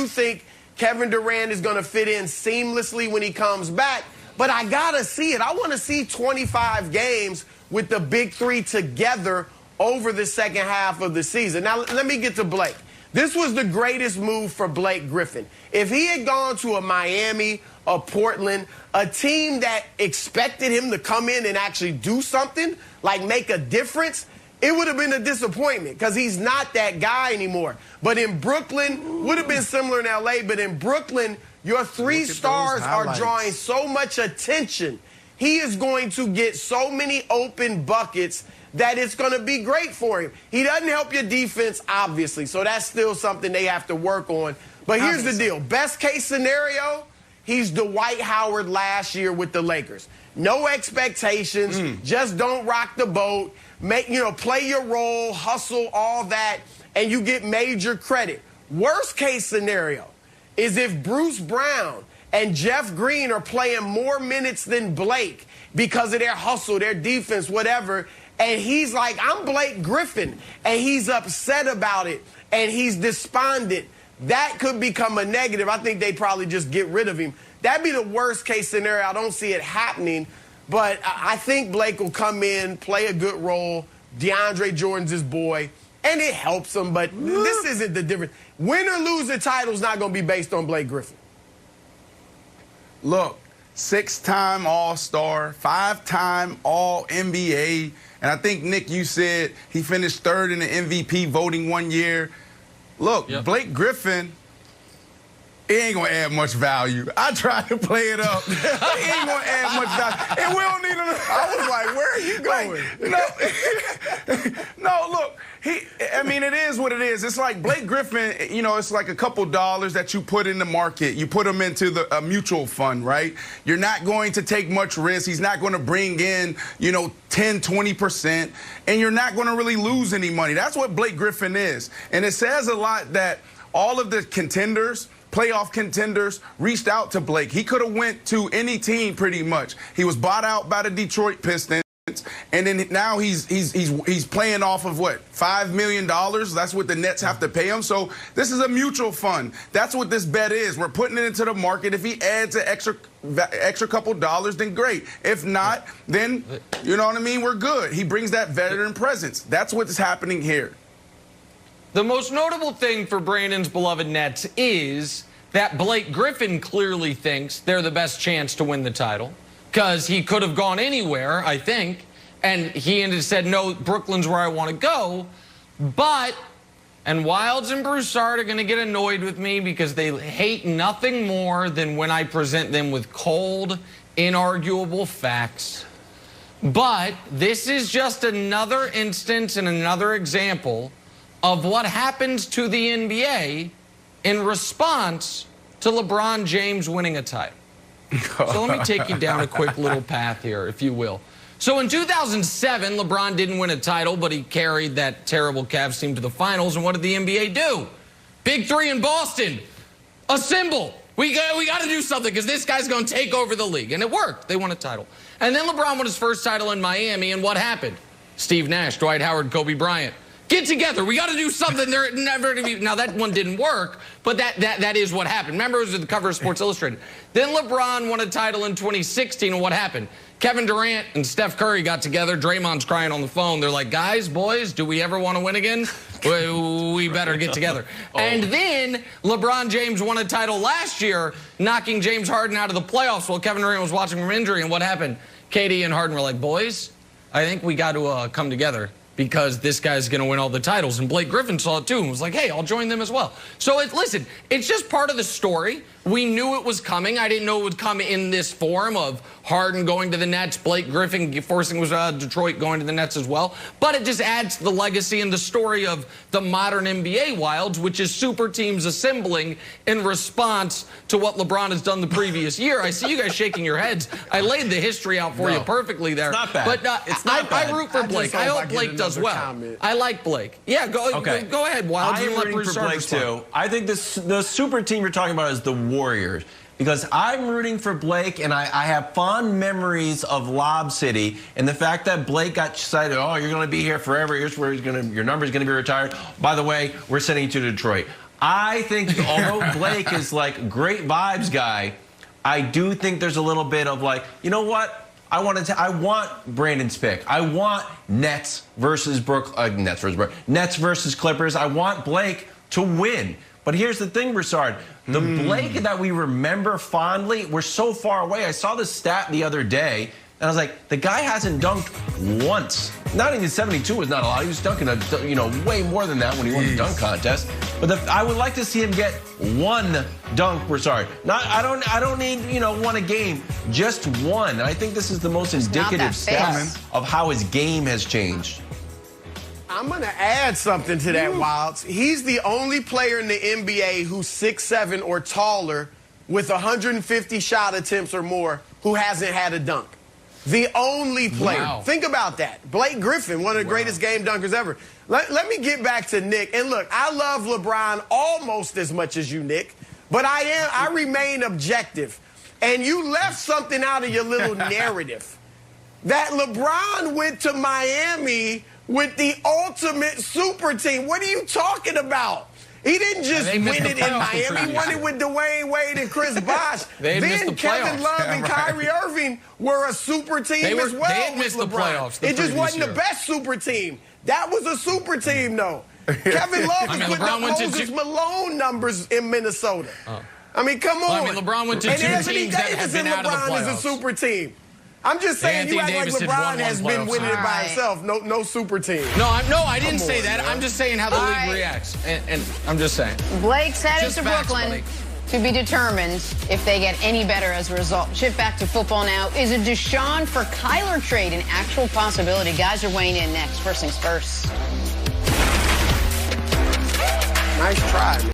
do think Kevin Durant is going to fit in seamlessly when he comes back, but I got to see it. I want to see 25 games with the big three together over the second half of the season. Now, let me get to Blake. This was the greatest move for Blake Griffin. If he had gone to a Miami, a Portland, a team that expected him to come in and actually do something, like make a difference, it would have been a disappointment because he's not that guy anymore. But in Brooklyn, would have been similar in L.A., but in Brooklyn, your three stars are drawing so much attention. He is going to get so many open buckets that it's going to be great for him. He doesn't help your defense, obviously, so that's still something they have to work on. But here's the deal. Best case scenario, he's Dwight Howard last year with the Lakers. No expectations, just don't rock the boat, play your role, hustle, all that, and you get major credit. Worst case scenario is if Bruce Brown and Jeff Green are playing more minutes than Blake because of their hustle, their defense, whatever, and he's like, I'm Blake Griffin, and he's upset about it, and he's despondent. That could become a negative. I think they'd probably just get rid of him. That'd be the worst case scenario. I don't see it happening, but I think Blake will come in, play a good role. DeAndre Jordan's his boy, and it helps him, but this isn't the difference. Win or lose the title is not going to be based on Blake Griffin. Look, 6-time All-Star, 5-time All-NBA, and I think, Nick, you said he finished third in the MVP voting one year. Look, Blake Griffin, he ain't going to add much value. I tried to play it up. He ain't going to add much value. And we don't need him. I was like, where are you going? No, look, it is what it is. It's like Blake Griffin, it's like a couple dollars that you put in the market. You put them into a mutual fund, right? You're not going to take much risk. He's not going to bring in, 10, 20%, and you're not going to really lose any money. That's what Blake Griffin is. And it says a lot that all of the contenders, playoff contenders, reached out to Blake. He could have went to any team pretty much. He was bought out by the Detroit Pistons, and then now he's playing off of what, $5 million? That's what the Nets have to pay him. So this is a mutual fund. That's what this bet is. We're putting it into the market. If he adds an extra couple dollars, then great. If not, then you know what I mean. We're good. He brings that veteran presence. That's what's happening here. The most notable thing for Brandon's beloved Nets is that Blake Griffin clearly thinks they're the best chance to win the title because he could have gone anywhere, I think, and he said, no, Brooklyn's where I want to go. And Wilds and Broussard are going to get annoyed with me because they hate nothing more than when I present them with cold, inarguable facts. But this is just another instance and another example of what happens to the NBA in response to LeBron James winning a title. So let me take you down a quick little path here, if you will. So in 2007, LeBron didn't win a title, but he carried that terrible Cavs team to the finals. And what did the NBA do? Big three in Boston. Assemble. We got to do something because this guy's going to take over the league. And it worked. They won a title. And then LeBron won his first title in Miami. And what happened? Steve Nash, Dwight Howard, Kobe Bryant. Get together. We got to do something. They're never going to be. Now, that one didn't work, but that is what happened. Remember, it was at the cover of Sports Illustrated. Then LeBron won a title in 2016, and what happened? Kevin Durant and Steph Curry got together. Draymond's crying on the phone. They're like, guys, boys, do we ever want to win again? We better get together. And then LeBron James won a title last year, knocking James Harden out of the playoffs while Kevin Durant was watching from injury. And what happened? KD and Harden were like, boys, I think we got to come together, because this guy's going to win all the titles. And Blake Griffin saw it too and was like, hey, I'll join them as well. So listen, it's just part of the story. We knew it was coming. I didn't know it would come in this form of Harden going to the Nets, Blake Griffin forcing Detroit going to the Nets as well. But it just adds to the legacy and the story of the modern NBA Wilds, which is super teams assembling in response to what LeBron has done the previous year. I see you guys shaking your heads. I laid the history out for you perfectly there. It's not bad. But it's not bad. I root for Blake. I hope Blake does well. Comment. I like Blake. Yeah, go ahead, Wilds. I am rooting for Blake, too. I think the super team you're talking about is the Warriors, because I'm rooting for Blake, and I have fond memories of Lob City, and the fact that Blake got cited, oh, you're going to be here forever, here's where your number's going to be retired. By the way, we're sending you to Detroit. I think, although Blake is like great vibes guy, I do think there's a little bit of like, you know what? I want Brandon's pick. I want Nets versus Nets versus Clippers. I want Blake to win. But here's the thing, Broussard. The Blake that we remember fondly, we're so far away. I saw this stat the other day, and I was like, the guy hasn't dunked once. Not even 72 was not a lot. He was dunking, way more than that when he won the dunk contest. But I would like to see him get one dunk. I don't need, one a game, just one. And I think this is the most indicative stat of how his game has changed. I'm going to add something to that, Wilds. He's the only player in the NBA who's 6'7" or taller with 150 shot attempts or more who hasn't had a dunk. The only player. Wow. Think about that. Blake Griffin, one of the greatest game dunkers ever. Let me get back to Nick. And look, I love LeBron almost as much as you, Nick, but I remain objective. And you left something out of your little narrative. That LeBron went to Miami with the ultimate super team. What are you talking about? He didn't just win it in Miami. He won it with Dwayne Wade and Chris Bosh. Then Kevin Love and Kyrie Irving were a super team as well. They had missed the playoffs. It just wasn't the best super team. That was a super team, though. Kevin Love was putting up Moses Malone numbers in Minnesota. I mean, come on. LeBron went to two teams that have been out of the playoffs. And LeBron is a super team. I'm just saying you act like LeBron has been winning it by himself. No super team. No, I didn't say that. I'm just saying how the league reacts. And I'm just saying. Blake's headed to Brooklyn to be determined if they get any better as a result. Shift back to football now. Is a Deshaun for Kyler trade an actual possibility? Guys are weighing in next. First things first. Nice try.